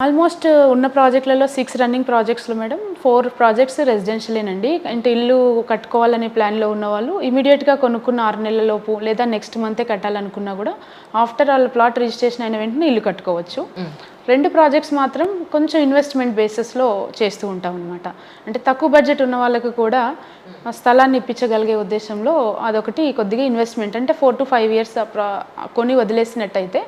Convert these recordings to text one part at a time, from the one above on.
Almost ఉన్న ప్రాజెక్ట్‌లలో 6 running ప్రాజెక్ట్స్‌లో madam 4 projects రెసిడెన్షియలేనండి. అంటే ఇల్లు కట్టుకోవాలనే ప్లాన్‌లో ఉన్నవాళ్ళు ఇమ్మీడియేట్‌గా కొనుక్కున్న 6 నెలల లోపు లేదా నెక్స్ట్ మంతే కట్టాలనుకున్నా గూడా ఆఫ్టర్ ఆల్ ప్లాట్ రిజిస్ట్రేషన్ అయిన వెంటనే ఇల్లు కట్టుకోవచ్చు. 2 ప్రాజెక్ట్స్ మాత్రం కొంచెం ఇన్వెస్ట్‌మెంట్ బేసిస్‌లో చేస్తూ ఉంటామనమాట. అంటే తక్కువ బడ్జెట్ ఉన్న వాళ్ళకి కూడా స్థలాన్ని ఇప్పించగలిగే ఉద్దేశంలో అదొకటి కొద్దిగా ఇన్వెస్ట్‌మెంట్ అంటే 4-5 ఇయర్స్ కొని వదిలేసినట్టయితే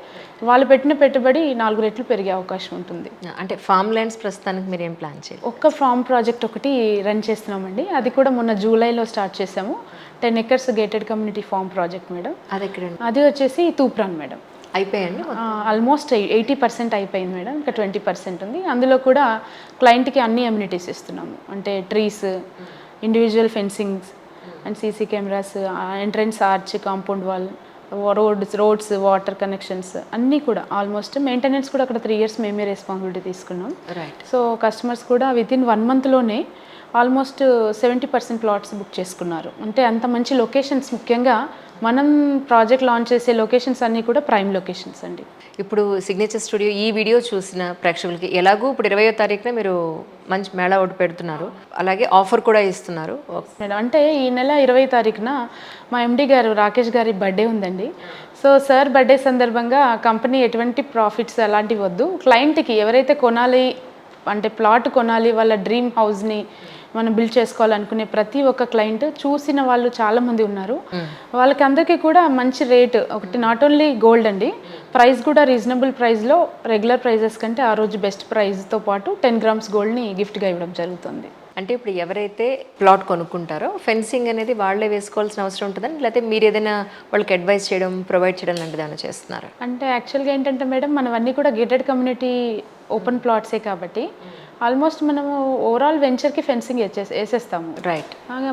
వాళ్ళు పెట్టిన పెట్టుబడి 4 రెట్లు పెరిగే అవకాశం ఉంటుంది. అంటే ఫార్మ్ ల్యాండ్స్ ప్రస్తుతానికి మీరేం ప్లాన్ చేయాలి? ఒక్క ఫార్మ్ ప్రాజెక్ట్ ఒకటి రన్ చేస్తున్నామండి. అది కూడా మొన్న జూలైలో స్టార్ట్ చేసాము. 10 acres gated community farm project madam. అది ఎక్కడండి? అది వచ్చేసి తూప్రాన్ మేడం. అయిపోయాయండి? ఆల్మోస్ట్ 80% అయిపోయింది మేడం. ఇంకా 20% ఉంది. అందులో కూడా క్లయింట్‌కి అన్ని అమ్యూనిటీస్ ఇస్తున్నాము. అంటే trees, individual fencings and CC cameras, entrance arch, compound wall, roads, water connections అన్నీ కూడా ఆల్మోస్ట్ మెయింటెనెన్స్ కూడా అక్కడ 3 ఇయర్స్ మేమే రెస్పాన్సిబిలిటీ తీసుకున్నాం. రైట్. సో కస్టమర్స్ కూడా వితిన్ 1 మంత్‌లోనే ఆల్మోస్ట్ 70% ప్లాట్స్ బుక్ చేసుకున్నారు. అంటే అంత మంచి లొకేషన్స్, ముఖ్యంగా మనం ప్రాజెక్ట్ లాంచ్ చేసే లొకేషన్స్ అన్నీ కూడా ప్రైమ్ లొకేషన్స్ అండి. ఇప్పుడు సిగ్నేచర్ స్టూడియో ఈ వీడియో చూసిన ప్రేక్షకులకి ఎలాగూ ఇప్పుడు 20వ తారీఖున మీరు మంచి మేళా ఒకటి పెడుతున్నారు, అలాగే ఆఫర్ కూడా ఇస్తున్నారు. మేడం అంటే ఈ నెల 20 తారీఖున మా ఎండి గారు రాకేష్ గారి బర్త్డే ఉందండి. సో సార్ బర్త్డే సందర్భంగా కంపెనీ ఎటువంటి ప్రాఫిట్స్ అలాంటివి వద్దు, క్లయింట్కి ఎవరైతే కొనాలి అంటే ప్లాట్ కొనాలి, వాళ్ళ డ్రీమ్ హౌస్ని మనం బిల్డ్ చేసుకోవాలనుకునే ప్రతి ఒక్క క్లయింట్ చూసిన వాళ్ళు చాలామంది ఉన్నారు. వాళ్ళకి అందరికీ కూడా మంచి రేట్ ఒకటి, నాట్ ఓన్లీ గోల్డ్ అండి, ప్రైస్ కూడా రీజనబుల్ ప్రైస్లో రెగ్యులర్ ప్రైజెస్ కంటే ఆ రోజు బెస్ట్ ప్రైస్తో పాటు 10 గ్రామ్స్ గోల్డ్ని గిఫ్ట్గా ఇవ్వడం జరుగుతుంది. అంటే ఇప్పుడు ఎవరైతే ప్లాట్ కొనుక్కుంటారో ఫెన్సింగ్ అనేది వాళ్ళే వేసుకోవాల్సిన అవసరం ఉంటుందని, లేకపోతే మీరు ఏదైనా వాళ్ళకి అడ్వైస్ చేయడం, ప్రొవైడ్ చేయడం లాంటిది ఏమైనా చేస్తున్నారు? అంటే యాక్చువల్గా ఏంటంటే మేడం, మనవన్నీ కూడా గేటెడ్ కమ్యూనిటీ ఓపెన్ ప్లాట్సే కాబట్టి ఆల్మోస్ట్ మనము ఓవరాల్ వెంచర్కి ఫెన్సింగ్ వేసేస్తాము. రైట్.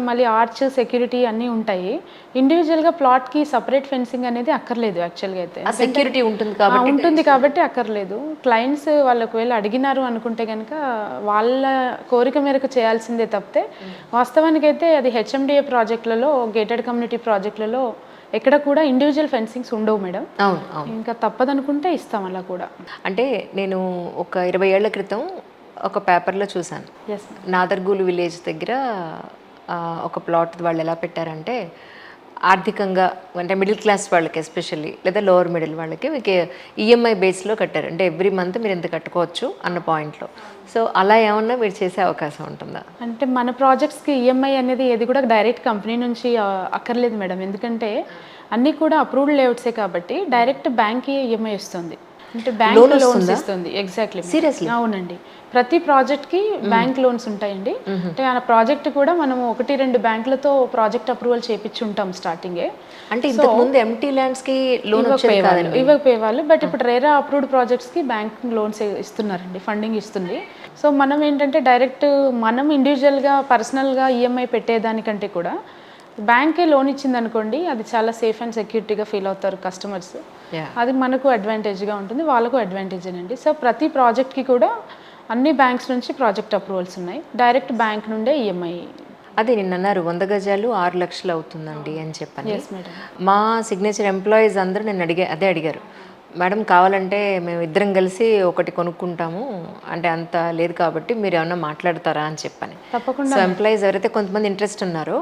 మళ్ళీ ఆర్చ్, సెక్యూరిటీ అన్నీ ఉంటాయి. ఇండివిజువల్గా ప్లాట్కి సపరేట్ ఫెన్సింగ్ అనేది అక్కర్లేదు యాక్చువల్గా అయితే. సెక్యూరిటీ ఉంటుంది కాబట్టి అక్కర్లేదు. క్లయింట్స్ వాళ్ళు ఒకవేళ అడిగినారు అనుకుంటే కనుక వాళ్ళ కోరిక మేరకు చేయాల్సిందే తప్పితే, వాస్తవానికైతే అది హెచ్ఎండిఏ ప్రాజెక్టులలో, గేటెడ్ కమ్యూనిటీ ప్రాజెక్టులలో ఎక్కడ కూడా ఇండివిజువల్ ఫెన్సింగ్స్ ఉండవు మేడం. అవును, అవును. ఇంకా తప్పదనుకుంటే ఇస్తాం అలా కూడా. అంటే నేను ఒక 20 ఏళ్ల క్రితం ఒక పేపర్లో చూశాను. ఎస్. నాదర్గూలు విలేజ్ దగ్గర ఒక ప్లాట్ వాళ్ళు ఎలా పెట్టారంటే, ఆర్థికంగా అంటే మిడిల్ క్లాస్ వాళ్ళకి ఎస్పెషల్లీ, లేదా లోవర్ మిడిల్ వాళ్ళకి మీకు ఈఎంఐ బేస్లో కట్టారు. అంటే ఎవ్రీ మంత్ మీరు ఇంత కట్టుకోవచ్చు అన్న పాయింట్లో. సో అలా ఏమన్నా మీరు చేసే అవకాశం ఉంటుందా? అంటే మన ప్రాజెక్ట్స్కి ఈఎంఐ అనేది ఏది కూడా డైరెక్ట్ కంపెనీ నుంచి అక్కర్లేదు మేడం. ఎందుకంటే అన్నీ కూడా అప్రూవ్డ్ లేఅవుట్సే కాబట్టి డైరెక్ట్ బ్యాంక్కి ఈఎంఐ వస్తుంది. అంటే బ్యాంక్ లోన్స్ ఇస్తుంది. ఎగ్జాక్ట్లీ. సీరియస్లీ? అవునండి. ప్రతి ప్రాజెక్ట్కి బ్యాంక్ లోన్స్ ఉంటాయండి. అంటే ఆ ప్రాజెక్ట్ కూడా మనము 1-2 బ్యాంకులతో ప్రాజెక్ట్ అప్రూవల్ చేయించి ఉంటాం స్టార్టింగే. అంటే ఇంతకు ముందు ఎంటీ ల్యాండ్స్కి లోన్ ఇవ్వకపోయేవాళ్ళు, బట్ ఇప్పుడు రేరా అప్రూవ్డ్ ప్రాజెక్ట్స్కి బ్యాంక్ లోన్స్ ఇస్తున్నారండి, ఫండింగ్ ఇస్తుంది. సో మనం ఏంటంటే డైరెక్ట్ మనం ఇండివిజువల్గా పర్సనల్గా ఈఎంఐ పెట్టేదానికంటే కూడా బ్యాంకే లోన్ ఇచ్చింది అనుకోండి, అది చాలా సేఫ్ అండ్ సెక్యూరిటీగా ఫీల్ అవుతారు కస్టమర్స్. అది మనకు అడ్వాంటేజ్గా ఉంటుంది, వాళ్ళకు అడ్వాంటేజేనండి. సో ప్రతి ప్రాజెక్ట్కి కూడా అన్ని బ్యాంక్స్ నుంచి ప్రాజెక్ట్ అప్రూవల్స్ ఉన్నాయి. డైరెక్ట్ బ్యాంక్ నుండే ఈఎంఐ. అది నిన్న అన్నారు 100 గజాలు 6 లక్షలు అవుతుందండి అని చెప్పని. Yes madam. మా సిగ్నేచర్ ఎంప్లాయీస్ అందరూ నేను అడిగారు, మేడం కావాలంటే మేము ఇద్దరం కలిసి ఒకటి కొనుక్కుంటాము, అంటే అంత లేదు కాబట్టి మీరు ఏమన్నా మాట్లాడతారా అని చెప్పని. తప్పకుండా. సో ఎంప్లాయీస్ ఎవరైతే కొంతమంది ఇంట్రెస్ట్ ఉన్నారో,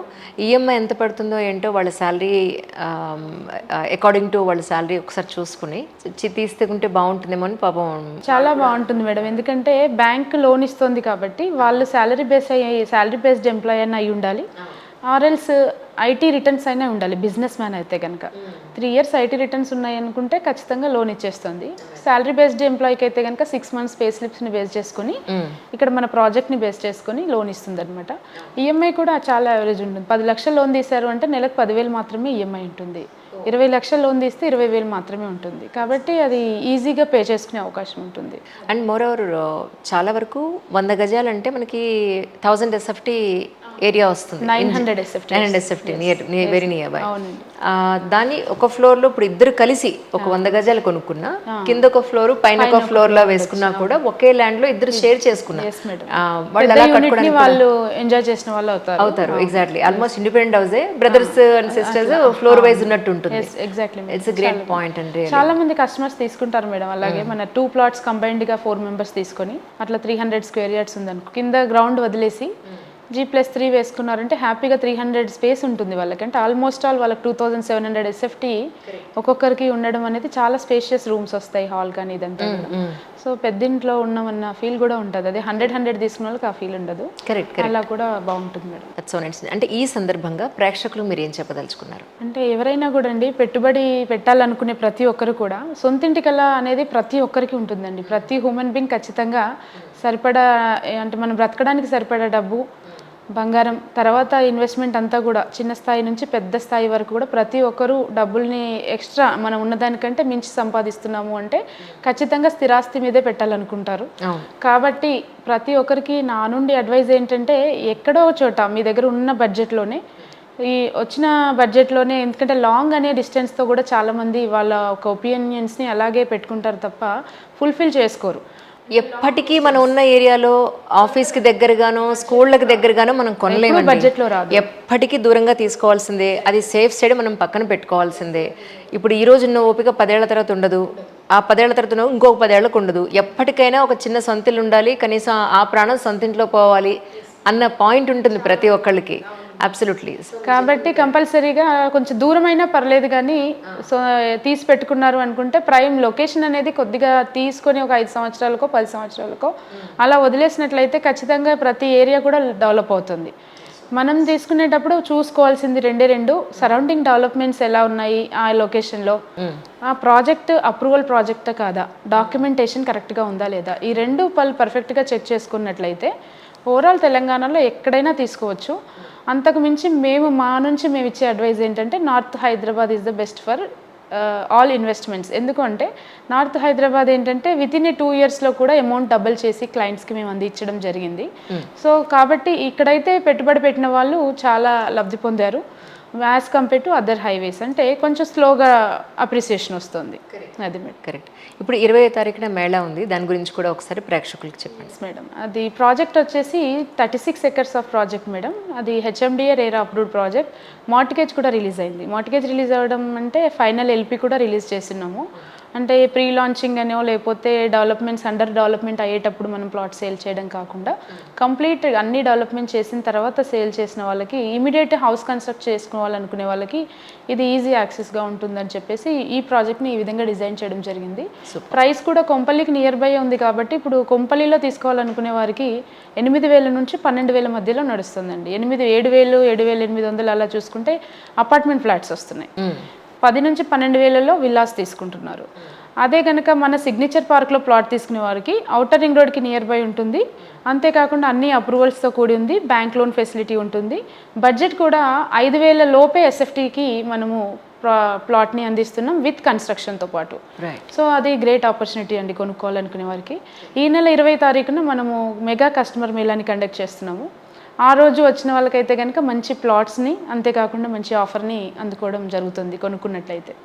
ఈఎంఐ ఎంత పడుతుందో ఏంటో వాళ్ళ శాలరీ అకార్డింగ్ టు వాళ్ళ శాలరీ ఒకసారి చూసుకుని తీసుకుంటే బాగుంటుందేమో అని. పాపం చాలా బాగుంటుంది మేడం, ఎందుకంటే బ్యాంక్ లోన్ ఇస్తుంది కాబట్టి వాళ్ళు శాలరీ బేస్డ్ ఎంప్లాయీ అయినా అయి ఉండాలి, ఆర్ఎల్స్ ఐటీ రిటర్న్స్ అయినా ఉండాలి. బిజినెస్ మ్యాన్ అయితే కనుక 3 ఇయర్స్ ఐటీ రిటర్న్స్ ఉన్నాయి అనుకుంటే ఖచ్చితంగా లోన్ ఇచ్చేస్తుంది. శాలరీ బేస్డ్ ఎంప్లాయీకి అయితే కనుక 6 మంత్స్ పే స్లిప్స్ని బేస్ చేసుకుని ఇక్కడ మన ప్రాజెక్ట్ని బేస్ చేసుకుని లోన్ ఇస్తుంది అనమాట. ఈఎంఐ కూడా చాలా యావరేజ్ ఉంటుంది. 10 లక్షలు లోన్ తీశారు అంటే నెలకు 10,000 మాత్రమే ఈఎంఐ ఉంటుంది. 20 లక్షలు లోన్ తీస్తే 20,000 మాత్రమే ఉంటుంది. కాబట్టి అది ఈజీగా పే చేసుకునే అవకాశం ఉంటుంది. అండ్ మోర్ ఓవర్ చాలా వరకు 100 గజాలు అంటే మనకి 1000 SFT ఏరియా వస్తుంది 900 SFT 900 SFT near very near by. అవునండి. దాన్ని ఒక ఫ్లోర్లో ఇప్పుడు ఇద్దరు కలిసి ఒక 100 గజాలు కొనుక్కున్నా, కింద ఒక ఫ్లోర్ పైన ఒక ఫ్లోర్ లా వేసుకున్నా కూడా ఒకే ల్యాండ్ లో ఇద్దరు షేర్ చేసుకున్నారు. Yes madam. వాళ్ళు అలా కట్టుకోవడానికి వాళ్ళు ఎంజాయ్ చేసిన వాళ్ళు అవుతారు. ఎగ్జాక్ట్లీ, ఆల్మోస్ట్ ఇండిపెండెంట్ హౌసే, brothers and sisters floor wise ఉన్నట్టు ఉంటుంది. ఎగ్జాక్ట్లీ. ఇట్స్ గ్రేట్ పాయింట్ అండి. చాలా మంది కస్టమర్స్ తీసుకుంటారు మేడం. అలాగే మన 2 plots కంబైన్డ్ గా 4 members తీసుకొని అట్లా 300 square yards ఉందనుకో, కింద గ్రౌండ్ వదిలేసి G+3 వేసుకున్నారంటే హ్యాపీగా 300 స్పేస్ ఉంటుంది వాళ్ళకి. అంటే ఆల్మోస్ట్ ఆల్ వాళ్ళకి 2700 SFT ఒక్కొక్కరికి ఉండడం అనేది చాలా స్పేషియస్ రూమ్స్ వస్తాయి, హాల్ కానీ ఇదంతా కూడా. సో పెద్దింట్లో ఉన్నామన్న ఫీల్ కూడా ఉంటుంది. అదే 100 తీసుకున్న వాళ్ళకి ఆ ఫీల్ ఉండదు. కరెక్ట్, అలా కూడా బాగుంటుంది మేడం. సో అంటే ఈ సందర్భంగా ప్రేక్షకులు మీరు ఏం చెప్పదలుచుకున్నారు? అంటే ఎవరైనా కూడా అండి, పెట్టుబడి పెట్టాలనుకునే ప్రతి ఒక్కరు కూడా సొంతింటి కళ అనేది ప్రతి ఒక్కరికి ఉంటుందండి. ప్రతి హ్యూమన్ బీయింగ్ ఖచ్చితంగా సరిపడా, అంటే మనం బ్రతకడానికి సరిపడా డబ్బు, బంగారం, తర్వాత ఇన్వెస్ట్మెంట్ అంతా కూడా చిన్న స్థాయి నుంచి పెద్ద స్థాయి వరకు కూడా ప్రతి ఒక్కరూ డబ్బుల్ని ఎక్స్ట్రా మనం ఉన్నదానికంటే మించి సంపాదిస్తున్నాము అంటే ఖచ్చితంగా స్థిరాస్తి మీదే పెట్టాలనుకుంటారు. కాబట్టి ప్రతి ఒక్కరికి నా నుండి అడ్వైజ్ ఏంటంటే, ఎక్కడో చోట మీ దగ్గర ఉన్న బడ్జెట్లోనే, ఈ వచ్చిన బడ్జెట్లోనే, ఎందుకంటే లాంగ్ అనే డిస్టెన్స్తో కూడా చాలామంది వాళ్ళ ఒక ఒపీనియన్స్ని అలాగే పెట్టుకుంటారు తప్ప ఫుల్ఫిల్ చేసుకోరు. ఎప్పటికీ మనం ఉన్న ఏరియాలో ఆఫీస్కి దగ్గరగానో స్కూళ్ళకి దగ్గరగానో మనం కొనలేము, బడ్జెట్లో రాదు. ఎప్పటికీ దూరంగా తీసుకోవాల్సిందే. అది సేఫ్ సైడ్ మనం పక్కన పెట్టుకోవాల్సిందే. ఇప్పుడు ఈ రోజు ఉన్న ఓపిక 10 ఏళ్ల తర్వాత ఉండదు, ఆ 10 ఏళ్ల తర్వాత ఇంకొక 10 ఏళ్లకు ఉండదు. ఎప్పటికైనా ఒక చిన్న సొంతిల్లు ఉండాలి, కనీసం ఆ ప్రాణం సొంతింట్లో పోవాలి అన్న పాయింట్ ఉంటుంది ప్రతి ఒక్కళ్ళకి. అబ్సల్యూట్లీ. కాబట్టి కంపల్సరీగా కొంచెం దూరమైనా పర్లేదు కానీ, సో తీసి పెట్టుకున్నారు అనుకుంటే ప్రైమ్ లొకేషన్ అనేది కొద్దిగా తీసుకొని ఒక 5 సంవత్సరాలకో 10 సంవత్సరాలకో అలా వదిలేసినట్లయితే ఖచ్చితంగా ప్రతి ఏరియా కూడా డెవలప్ అవుతుంది. మనం తీసుకునేటప్పుడు చూసుకోవాల్సింది రెండు సరౌండింగ్ డెవలప్మెంట్స్ ఎలా ఉన్నాయి ఆ లొకేషన్లో, ఆ ప్రాజెక్ట్ అప్రూవల్ ప్రాజెక్టా కాదా, డాక్యుమెంటేషన్ కరెక్ట్గా ఉందా లేదా, ఈ రెండు పర్ఫెక్ట్గా చెక్ చేసుకున్నట్లయితే ఓవరాల్ తెలంగాణలో ఎక్కడైనా తీసుకోవచ్చు. అంతకు మించి మా నుంచి మేము ఇచ్చే అడ్వైజ్ ఏంటంటే, north Hyderabad is the best for all investments. ఎందుకంటే నార్త్ హైదరాబాద్ ఏంటంటే వితిన్ 2 yearsలో కూడా అమౌంట్ డబుల్ చేసి క్లయింట్స్కి మేము అందించడం జరిగింది. సో కాబట్టి ఇక్కడైతే పెట్టుబడి పెట్టిన వాళ్ళు చాలా లబ్ధి పొందారు as compare to other highways. అంటే కొంచెం స్లోగా అప్రిసియేషన్ వస్తుంది. అది మేడం. కరెక్ట్. ఇప్పుడు 20వ తారీఖున మేళా ఉంది, దాని గురించి కూడా ఒకసారి ప్రేక్షకులకు చెప్పండి. మేడం, అది ప్రాజెక్ట్ వచ్చేసి 36 acres ఆఫ్ ప్రాజెక్ట్ మేడం. అది HMDA RERA approved project. Mortgage కూడా రిలీజ్ అయింది. మార్టిగేజ్ రిలీజ్ అవ్వడం అంటే ఫైనల్ LP కూడా రిలీజ్ చేస్తున్నాము. అంటే ప్రీ లాంచింగ్ అనో లేకపోతే డెవలప్మెంట్స్ అండర్ డెవలప్మెంట్ అయ్యేటప్పుడు మనం ప్లాట్ సేల్ చేయడం కాకుండా కంప్లీట్ అన్ని డెవలప్మెంట్ చేసిన తర్వాత సేల్ చేసిన వాళ్ళకి, ఇమీడియట్ హౌస్ కన్స్ట్రక్ట్ చేసుకోవాలనుకునే వాళ్ళకి ఇది ఈజీ యాక్సెస్గా ఉంటుందని చెప్పేసి ఈ ప్రాజెక్ట్ని ఈ విధంగా డిజైన్ చేయడం జరిగింది. ప్రైస్ కూడా కొంపల్లికి నియర్ బై ఉంది కాబట్టి ఇప్పుడు కొంపల్లిలో తీసుకోవాలనుకునే వారికి 8,000 నుంచి 12,000 మధ్యలో నడుస్తుందండి. 7,000 7,800 అలా చూసుకుంటే అపార్ట్మెంట్ ఫ్లాట్స్ వస్తున్నాయి. 10 నుంచి 12,000లో విల్లాస్ తీసుకుంటున్నారు. అదే కనుక మన సిగ్నేచర్ పార్క్లో ప్లాట్ తీసుకునే వారికి ఔటర్ రింగ్ రోడ్కి నియర్ బై ఉంటుంది. అంతేకాకుండా అన్ని అప్రూవల్స్తో కూడి ఉంది, బ్యాంక్ లోన్ ఫెసిలిటీ ఉంటుంది. బడ్జెట్ కూడా 5,000 లోపే SFTకి మనము ప్లాట్ని అందిస్తున్నాం విత్ కన్స్ట్రక్షన్తో పాటు. సో అది గ్రేట్ ఆపర్చునిటీ అండి కొనుక్కోవాలనుకునే వారికి. ఈ నెల 20వ తారీఖున మనము మెగా కస్టమర్ మేళాని కండక్ట్ చేస్తున్నాము. ఆ రోజు వచ్చిన వాళ్ళకైతే కనుక మంచి ప్లాట్స్ని, అంతేకాకుండా మంచి ఆఫర్ని అందుకోవడం జరుగుతుంది కొనుక్కున్నట్లయితే.